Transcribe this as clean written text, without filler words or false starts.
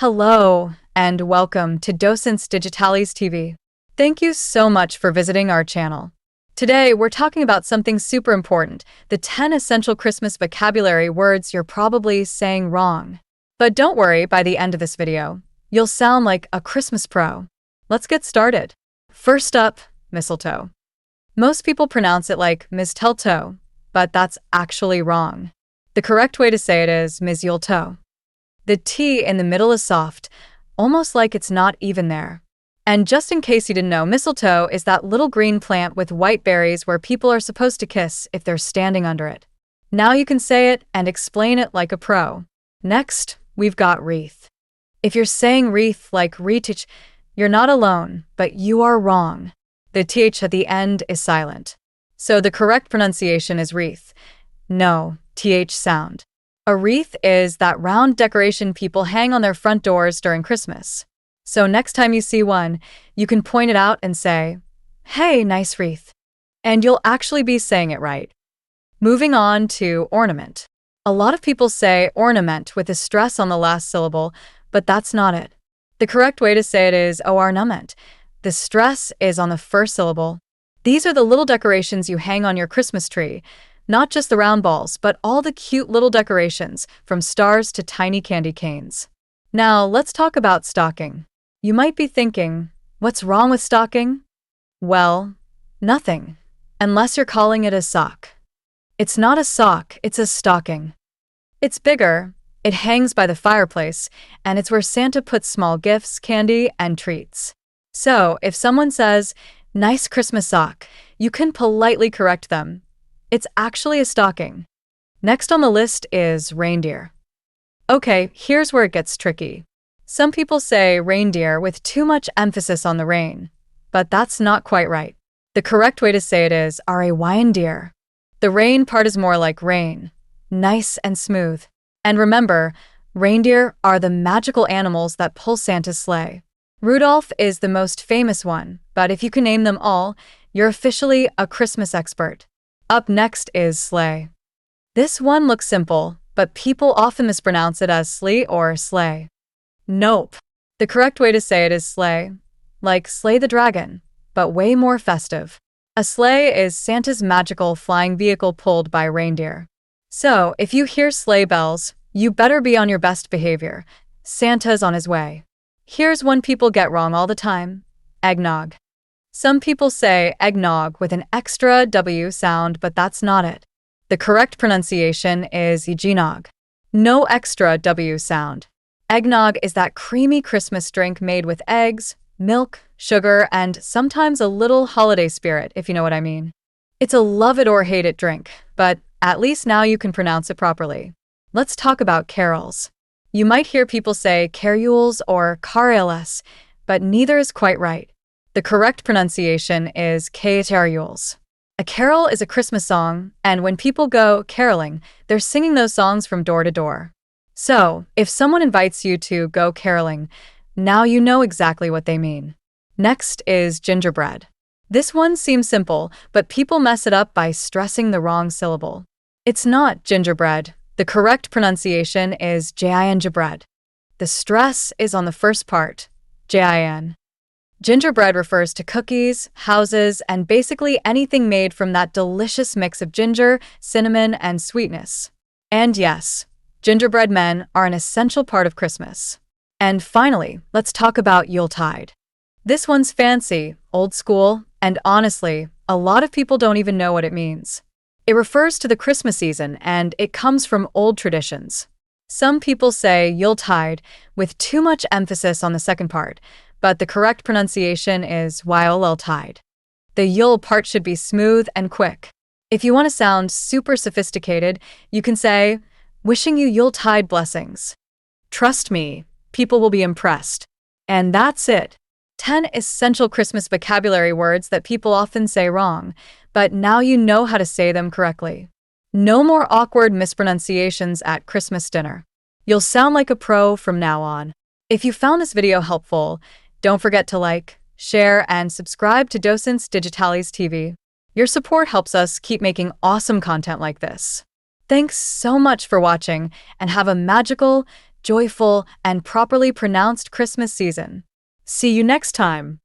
Hello, and welcome to Docentes Digitalis TV. Thank you so much for visiting our channel. Today, we're talking about something super important, the 10 essential Christmas vocabulary words you're probably saying wrong. But don't worry, by the end of this video, you'll sound like a Christmas pro. Let's get started. First up, mistletoe. Most people pronounce it like mistletoe, but that's actually wrong. The correct way to say it is mistletoe. The T in the middle is soft, almost like it's not even there. And just in case you didn't know, mistletoe is that little green plant with white berries where people are supposed to kiss if they're standing under it. Now you can say it and explain it like a pro. Next, we've got wreath. If you're saying wreath like wreath, you're not alone, but you are wrong. The TH at the end is silent. So the correct pronunciation is wreath. No TH sound. A wreath is that round decoration people hang on their front doors during Christmas. So next time you see one, you can point it out and say, "Hey, nice wreath." And you'll actually be saying it right. Moving on to ornament. A lot of people say ornament with a stress on the last syllable, but that's not it. The correct way to say it is ornament. The stress is on the first syllable. These are the little decorations you hang on your Christmas tree. Not just the round balls, but all the cute little decorations, from stars to tiny candy canes. Now, let's talk about stocking. You might be thinking, what's wrong with stocking? Well, nothing, unless you're calling it a sock. It's not a sock, it's a stocking. It's bigger, it hangs by the fireplace, and it's where Santa puts small gifts, candy, and treats. So, if someone says, "Nice Christmas sock," you can politely correct them. It's actually a stocking. Next on the list is reindeer. Okay, here's where it gets tricky. Some people say reindeer with too much emphasis on the rain, but that's not quite right. The correct way to say it is reindeer. The rain part is more like rain, nice and smooth. And remember, reindeer are the magical animals that pull Santa's sleigh. Rudolph is the most famous one, but if you can name them all, you're officially a Christmas expert. Up next is sleigh. This one looks simple, but people often mispronounce it as slee or sleigh. Nope. The correct way to say it is sleigh, like slay the dragon, but way more festive. A sleigh is Santa's magical flying vehicle pulled by reindeer. So, if you hear sleigh bells, you better be on your best behavior. Santa's on his way. Here's one people get wrong all the time: eggnog. Some people say eggnog with an extra W sound, but that's not it. The correct pronunciation is eggnog. No extra W sound. Eggnog is that creamy Christmas drink made with eggs, milk, sugar, and sometimes a little holiday spirit, if you know what I mean. It's a love it or hate it drink, but at least now you can pronounce it properly. Let's talk about carols. You might hear people say carols or carols, but neither is quite right. The correct pronunciation is carols. A carol is a Christmas song, and when people go caroling, they're singing those songs from door to door. So, if someone invites you to go caroling, now you know exactly what they mean. Next is gingerbread. This one seems simple, but people mess it up by stressing the wrong syllable. It's not gingerbread. The correct pronunciation is gingerbread. The stress is on the first part, gin. Gingerbread refers to cookies, houses, and basically anything made from that delicious mix of ginger, cinnamon, and sweetness. And yes, gingerbread men are an essential part of Christmas. And finally, let's talk about Yuletide. This one's fancy, old school, and honestly, a lot of people don't even know what it means. It refers to the Christmas season, and it comes from old traditions. Some people say Yuletide with too much emphasis on the second part, but the correct pronunciation is Yuletide. The Yule part should be smooth and quick. If you want to sound super sophisticated, you can say, "Wishing you Yuletide blessings." Trust me, people will be impressed. And that's it. 10 essential Christmas vocabulary words that people often say wrong, but now you know how to say them correctly. No more awkward mispronunciations at Christmas dinner. You'll sound like a pro from now on. If you found this video helpful, don't forget to like, share, and subscribe to Docentes Digitalis TV. Your support helps us keep making awesome content like this. Thanks so much for watching, and have a magical, joyful, and properly pronounced Christmas season. See you next time.